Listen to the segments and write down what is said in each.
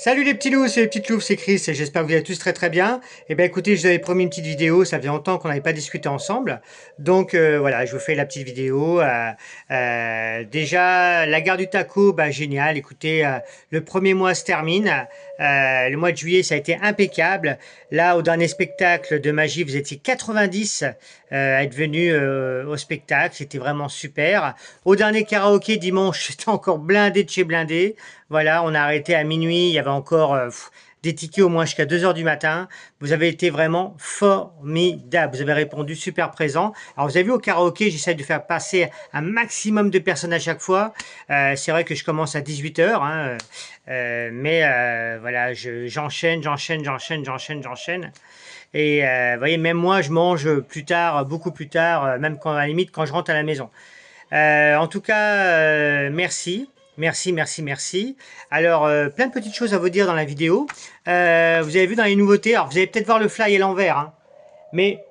Salut les petits loups, c'est les petites loups, c'est Chris, et j'espère que vous allez tous très très bien. Eh bien écoutez, je vous avais promis une petite vidéo, ça faisait longtemps qu'on n'avait pas discuté ensemble. Donc voilà, je vous fais la petite vidéo. Déjà, la gare du taco, bah génial, écoutez, le premier mois se termine. Le mois de juillet, ça a été impeccable. Là, au dernier spectacle de magie, vous étiez 90 à être venus au spectacle, c'était vraiment super. Au dernier karaoké dimanche, c'était encore blindé de chez blindé. Voilà, on a arrêté à minuit, il y avait encore des tickets au moins jusqu'à 2 heures du matin. Vous avez été vraiment formidable, vous avez répondu super présent. Alors vous avez vu au karaoké, j'essaie de faire passer un maximum de personnes à chaque fois. C'est vrai que je commence à 18 heures, hein, mais voilà, j'enchaîne. Et vous voyez, même moi, je mange plus tard, beaucoup plus tard, même quand, à la limite quand je rentre à la maison. En tout cas, merci. Merci. Alors, plein de petites choses à vous dire dans la vidéo. Vous avez vu dans les nouveautés, alors vous allez peut-être voir le fly à l'envers, hein, mais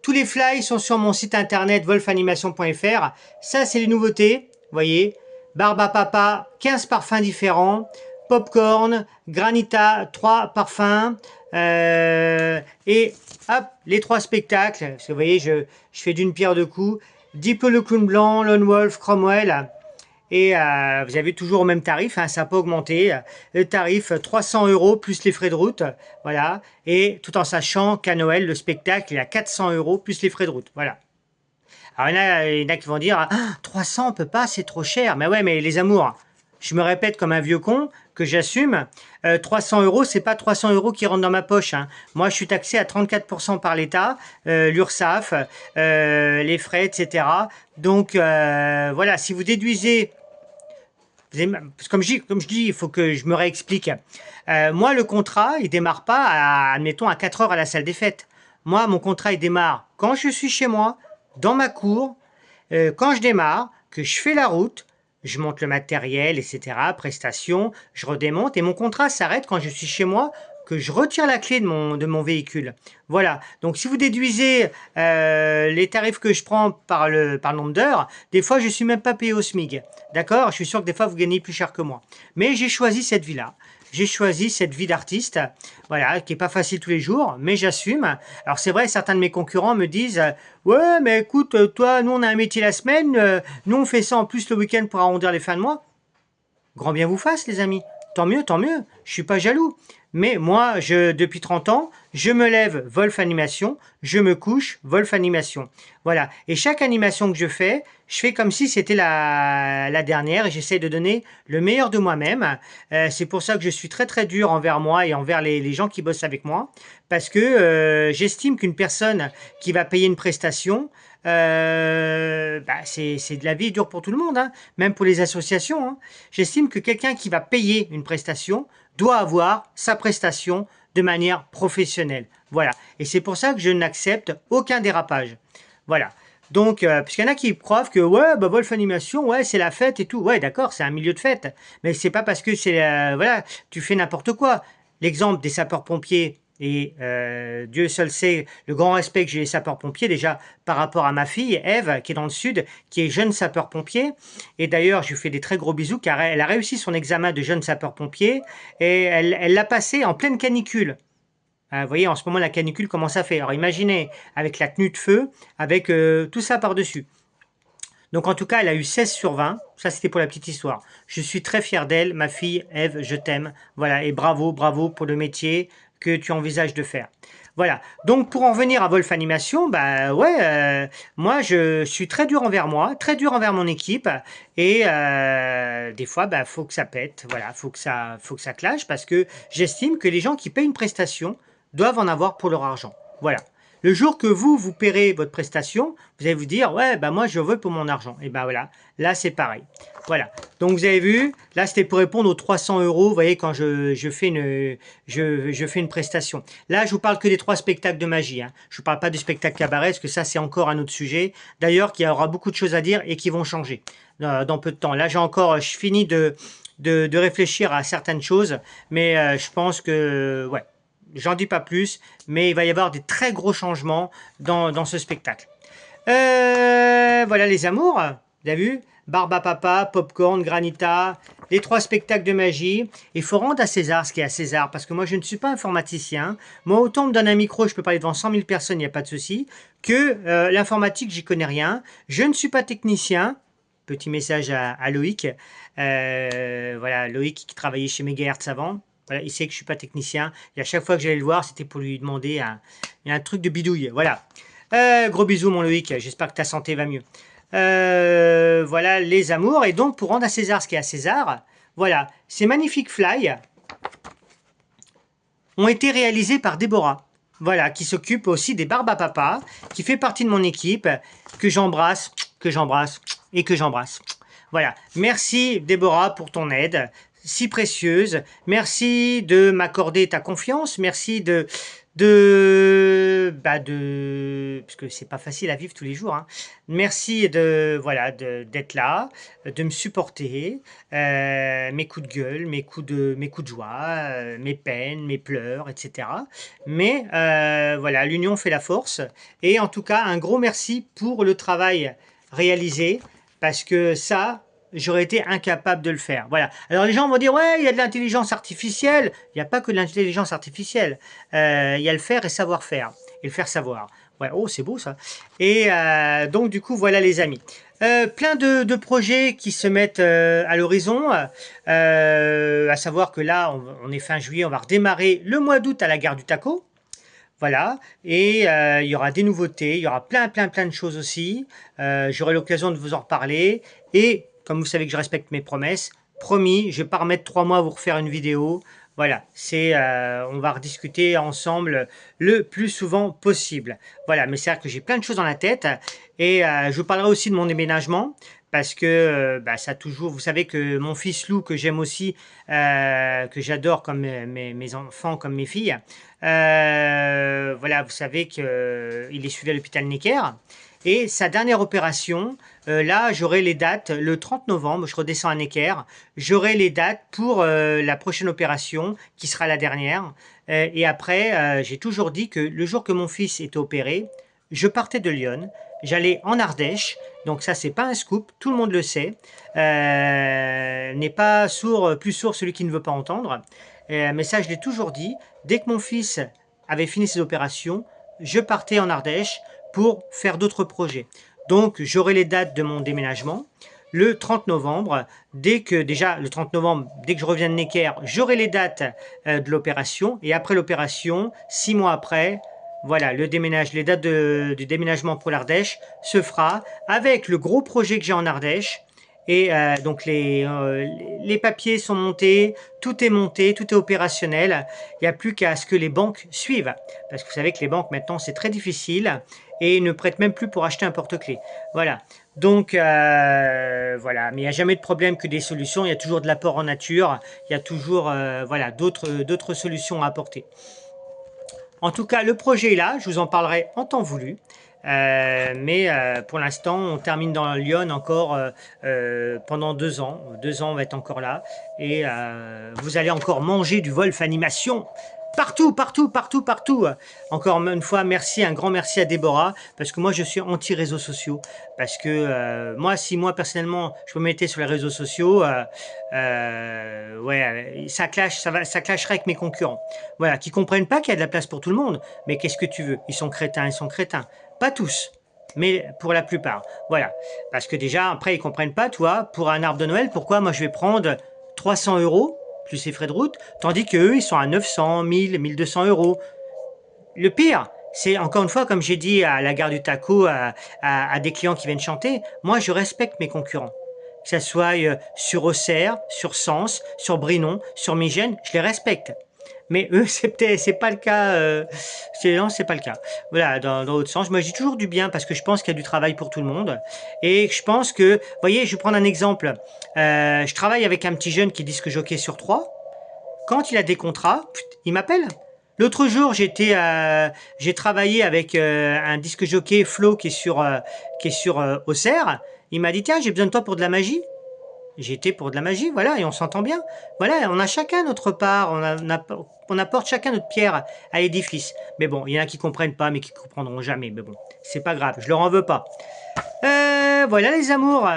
tous les fly sont sur mon site internet wolfanimation.fr. Ça, c'est les nouveautés. Vous voyez, Barbe à Papa, 15 parfums différents. Popcorn, Granita, 3 parfums. Et hop, les 3 spectacles. Parce que vous voyez, je fais d'une pierre deux coups. Diplo le clown blanc, Lone Wolf, Cromwell. Et vous avez toujours au même tarif, hein, ça n'a pas augmenté. Le tarif 300 € plus les frais de route, voilà. Et tout en sachant qu'à Noël, le spectacle est à 400 € plus les frais de route, voilà. Alors il y en a qui vont dire ah, 300 on peut pas, c'est trop cher. Mais ouais, mais les amours, je me répète comme un vieux con que j'assume. 300 €, c'est pas 300 € qui rentrent dans ma poche, hein. Moi, je suis taxé à 34% par l'État, l'URSSAF, les frais, etc. Donc voilà, si vous déduisez, comme je dis, il faut que je me réexplique. Moi, le contrat, il démarre pas, admettons, à 4 heures à la salle des fêtes. Moi, mon contrat, il démarre quand je suis chez moi, dans ma cour, quand je démarre, que je fais la route, je monte le matériel, etc., prestations, je redémonte, et mon contrat s'arrête quand je suis chez moi, que je retire la clé de mon véhicule. Voilà, donc si vous déduisez les tarifs que je prends par le nombre d'heures, des fois je ne suis même pas payé au SMIC. D'accord? Je suis sûr que des fois vous gagnez plus cher que moi. Mais j'ai choisi cette vie-là. J'ai choisi cette vie d'artiste, voilà, qui est pas facile tous les jours, mais j'assume. Alors c'est vrai, certains de mes concurrents me disent ouais, mais écoute, toi, nous on a un métier la semaine, nous on fait ça en plus le week-end pour arrondir les fins de mois. Grand bien vous fasse, les amis. Tant mieux, je suis pas jaloux. Mais moi, depuis 30 ans, je me lève, Wolf Animation, je me couche, Wolf Animation. Voilà. Et chaque animation que je fais comme si c'était la dernière et j'essaie de donner le meilleur de moi-même. C'est pour ça que je suis très très dur envers moi et envers les gens qui bossent avec moi. Parce que j'estime qu'une personne qui va payer une prestation, c'est de la vie dure pour tout le monde, hein, même pour les associations, hein. J'estime que quelqu'un qui va payer une prestation doit avoir sa prestation de manière professionnelle. Voilà. Et c'est pour ça que je n'accepte aucun dérapage. Voilà. Donc, parce qu'il y en a qui croient que ouais, bah, Wolf Animation, ouais, c'est la fête et tout. Ouais, d'accord, c'est un milieu de fête. Mais c'est pas parce que c'est voilà, tu fais n'importe quoi. L'exemple des sapeurs-pompiers, et Dieu seul sait le grand respect que j'ai les sapeurs-pompiers, déjà par rapport à ma fille, Eve, qui est dans le sud, qui est jeune sapeur-pompier. Et d'ailleurs, je lui fais des très gros bisous, car elle a réussi son examen de jeune sapeur-pompier, et elle l'a passé en pleine canicule. Vous voyez, en ce moment, la canicule commence à faire. Alors imaginez, avec la tenue de feu, avec tout ça par-dessus. Donc en tout cas, elle a eu 16 sur 20. Ça, c'était pour la petite histoire. Je suis très fier d'elle, ma fille Eve, je t'aime. Voilà, et bravo pour le métier que tu envisages de faire. Voilà. Donc pour en revenir à Wolf Animation, bah ouais, moi je suis très dur envers moi, très dur envers mon équipe, et des fois, bah faut que ça pète. Voilà, faut que ça clash parce que j'estime que les gens qui payent une prestation doivent en avoir pour leur argent. Voilà. Le jour que vous paierez votre prestation, vous allez vous dire ouais, bah moi je veux pour mon argent. Et ben voilà, là c'est pareil. Voilà. Donc vous avez vu, là c'était pour répondre aux 300 €. Vous voyez, quand je fais une prestation. Là je vous parle que des 3 spectacles de magie, hein. Je vous parle pas du spectacle cabaret, parce que ça c'est encore un autre sujet. D'ailleurs, qu'il y aura beaucoup de choses à dire et qui vont changer dans peu de temps. Là je finis de réfléchir à certaines choses, mais je pense que ouais. J'en dis pas plus, mais il va y avoir des très gros changements dans ce spectacle. Voilà les amours, vous avez vu? Barbe à papa, Popcorn, Granita, les 3 spectacles de magie. Il faut rendre à César ce qui est à César, parce que moi, je ne suis pas informaticien. Moi, autant on me donne un micro, je peux parler devant 100 000 personnes, il n'y a pas de souci, que l'informatique, j'y connais rien. Je ne suis pas technicien. Petit message à Loïc. Voilà, Loïc qui travaillait chez Megahertz avant. Voilà, il sait que je ne suis pas technicien. Et à chaque fois que j'allais le voir, c'était pour lui demander un truc de bidouille. Voilà. Gros bisous, mon Loïc. J'espère que ta santé va mieux. Voilà les amours. Et donc, pour rendre à César ce qui est à César, voilà, ces magnifiques fly ont été réalisés par Déborah. Voilà, qui s'occupe aussi des barbes à papa, qui fait partie de mon équipe, que j'embrasse et que j'embrasse. Voilà, merci Déborah pour ton aide si précieuse. Merci de m'accorder ta confiance. Merci parce que c'est pas facile à vivre tous les jours, hein. Merci voilà, d'être là, de me supporter, mes coups de gueule, mes coups de joie, mes peines, mes pleurs, etc. Mais voilà, l'union fait la force. Et en tout cas, un gros merci pour le travail réalisé, parce que ça, j'aurais été incapable de le faire. Voilà. Alors les gens vont dire, ouais, il y a de l'intelligence artificielle. Il n'y a pas que de l'intelligence artificielle. Il y a le faire et savoir faire. Et le faire savoir. Ouais, oh, c'est beau ça. Et donc du coup, voilà les amis. Plein de projets qui se mettent à l'horizon. À savoir que là, on est fin juillet, on va redémarrer le mois d'août à la gare du Taco. Voilà, et il y aura des nouveautés, il y aura plein de choses aussi. J'aurai l'occasion de vous en reparler. Et comme vous savez que je respecte mes promesses, promis, je ne vais pas remettre 3 mois à vous refaire une vidéo. Voilà, on va rediscuter ensemble le plus souvent possible. Voilà, mais c'est vrai que j'ai plein de choses dans la tête. Et je vous parlerai aussi de mon déménagement. Parce que ça toujours, vous savez que mon fils Lou, que j'aime aussi, que j'adore comme mes enfants, comme mes filles, voilà, vous savez qu'il est suivi à l'hôpital Necker. Et sa dernière opération, là, j'aurai les dates le 30 novembre, je redescends à Necker, j'aurai les dates pour la prochaine opération, qui sera la dernière. Et après, j'ai toujours dit que le jour que mon fils était opéré, je partais de Lyon, j'allais en Ardèche, donc ça, c'est pas un scoop, tout le monde le sait. N'est pas sourd, plus sourd celui qui ne veut pas entendre. Mais ça, je l'ai toujours dit, dès que mon fils avait fini ses opérations, je partais en Ardèche pour faire d'autres projets. Donc, j'aurai les dates de mon déménagement. Le 30 novembre, déjà le 30 novembre, dès que je reviens de Necker, j'aurai les dates de l'opération. Et après l'opération, 6 mois après, voilà, les dates du déménagement pour l'Ardèche se fera avec le gros projet que j'ai en Ardèche. Et donc les papiers sont montés, tout est opérationnel. Il n'y a plus qu'à ce que les banques suivent. Parce que vous savez que les banques maintenant c'est très difficile et ne prêtent même plus pour acheter un porte-clés. Voilà. Donc voilà, mais il n'y a jamais de problème que des solutions. Il y a toujours de l'apport en nature. Il y a toujours voilà, d'autres solutions à apporter. En tout cas, le projet est là, je vous en parlerai en temps voulu. Mais pour l'instant, on termine dans Lyon encore pendant 2 ans. 2 ans, on va être encore là. Et vous allez encore manger du Wolf Animation. Partout. Encore une fois, merci, un grand merci à Déborah, parce que moi, je suis anti-réseaux sociaux. Parce que si moi, personnellement, je me mettais sur les réseaux sociaux, ouais, ça clasherait avec mes concurrents. Voilà, qui comprennent pas qu'il y a de la place pour tout le monde. Mais qu'est-ce que tu veux? Ils sont crétins. Pas tous, mais pour la plupart. Voilà, parce que déjà, après, ils comprennent pas, toi, pour un arbre de Noël, pourquoi moi, je vais prendre 300 € plus les frais de route, tandis qu'eux, ils sont à 900, 1000, 1200 €. Le pire, c'est encore une fois, comme j'ai dit à la gare du Taco, à des clients qui viennent chanter, moi, je respecte mes concurrents. Que ça soit sur Auxerre, sur Sens, sur Brinon, sur Mégène, je les respecte. Mais eux, c'est pas le cas. Non, c'est pas le cas. Voilà, dans l'autre sens. Moi, je dis toujours du bien parce que je pense qu'il y a du travail pour tout le monde. Et je pense que, vous voyez, je vais prendre un exemple. Je travaille avec un petit jeune qui est disque jockey sur 3. Quand il a des contrats, il m'appelle. L'autre jour, j'ai travaillé avec un disque jockey Flo qui est sur Auxerre. Il m'a dit, tiens, j'ai besoin de toi pour de la magie. J'ai été pour de la magie, voilà, et on s'entend bien. Voilà, on a chacun notre part, on apporte chacun notre pierre à l'édifice. Mais bon, il y en a qui comprennent pas, mais qui comprendront jamais. Mais bon, c'est pas grave, je leur en veux pas. Voilà les amours,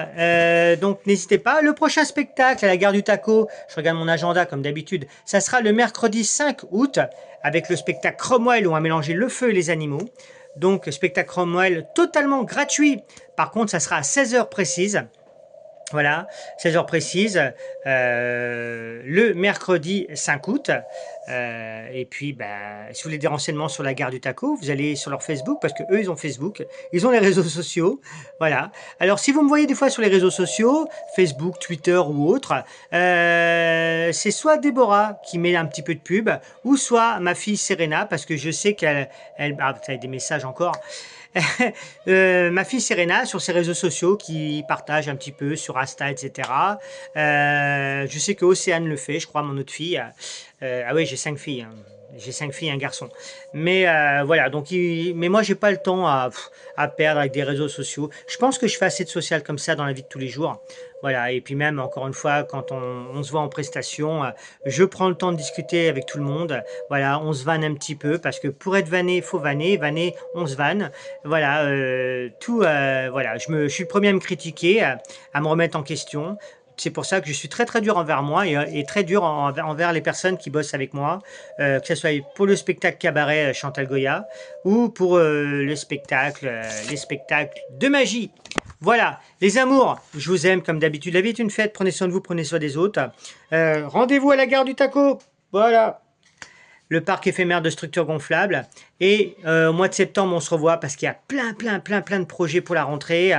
donc n'hésitez pas. Le prochain spectacle à la Gare du Taco, je regarde mon agenda comme d'habitude, ça sera le mercredi 5 août avec le spectacle Cromwell où on va mélanger le feu et les animaux. Donc spectacle Cromwell totalement gratuit. Par contre, ça sera à 16 heures précises. Voilà, 16 heures précises, le mercredi 5 août. Et puis, bah, si vous voulez des renseignements sur la Gare du Taco, vous allez sur leur Facebook, parce que eux, ils ont Facebook, ils ont les réseaux sociaux. Voilà. Alors, si vous me voyez des fois sur les réseaux sociaux, Facebook, Twitter ou autre, c'est soit Déborah qui met un petit peu de pub, ou soit ma fille Serena, parce que je sais qu'elle... Ah, vous avez des messages encore. Ma fille Serena sur ses réseaux sociaux qui partage un petit peu sur Insta, etc. Je sais que Océane le fait, je crois, mon autre fille. Ah oui, j'ai 5 filles. Hein. J'ai 5 filles et un garçon. Mais voilà, donc mais moi j'ai pas le temps à perdre avec des réseaux sociaux. Je pense que je fais assez de social comme ça dans la vie de tous les jours. Voilà, et puis même encore une fois, quand on se voit en prestation, je prends le temps de discuter avec tout le monde. Voilà, on se vanne un petit peu parce que pour être vanné, il faut vanner. Vanner, on se vanne. Voilà, voilà, je suis le premier à me critiquer, à me remettre en question. C'est pour ça que je suis très très dur envers moi et très dur envers les personnes qui bossent avec moi, que ce soit pour le spectacle cabaret Chantal Goya ou pour les spectacles de magie. Voilà, les amours, je vous aime comme d'habitude. La vie est une fête, prenez soin de vous, prenez soin des autres. Rendez-vous à la Gare du Taco. Voilà. Le parc éphémère de structures gonflables. Et au mois de septembre, on se revoit parce qu'il y a plein de projets pour la rentrée.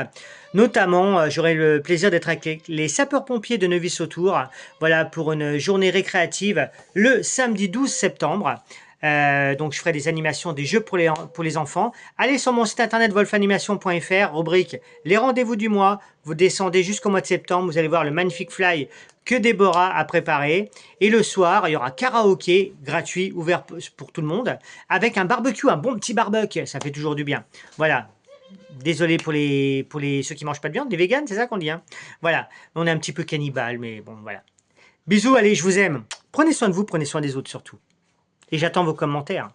Notamment, j'aurai le plaisir d'être avec les sapeurs-pompiers de Neuville-Sautour. Voilà, pour une journée récréative le samedi 12 septembre. Donc je ferai des animations, des jeux pour les enfants. Allez sur mon site internet wolfanimation.fr, rubrique les rendez-vous du mois. Vous descendez jusqu'au mois de septembre, vous allez voir le magnifique fly que Déborah a préparé. Et le soir, il y aura karaoké gratuit, ouvert pour tout le monde, avec un barbecue, un bon petit barbecue. Ça fait toujours du bien. Voilà. Désolé pour ceux qui mangent pas de viande, les véganes, c'est ça qu'on dit. Hein, voilà. On est un petit peu cannibale, mais bon, voilà. Bisous, allez, je vous aime. Prenez soin de vous, prenez soin des autres surtout. Et j'attends vos commentaires.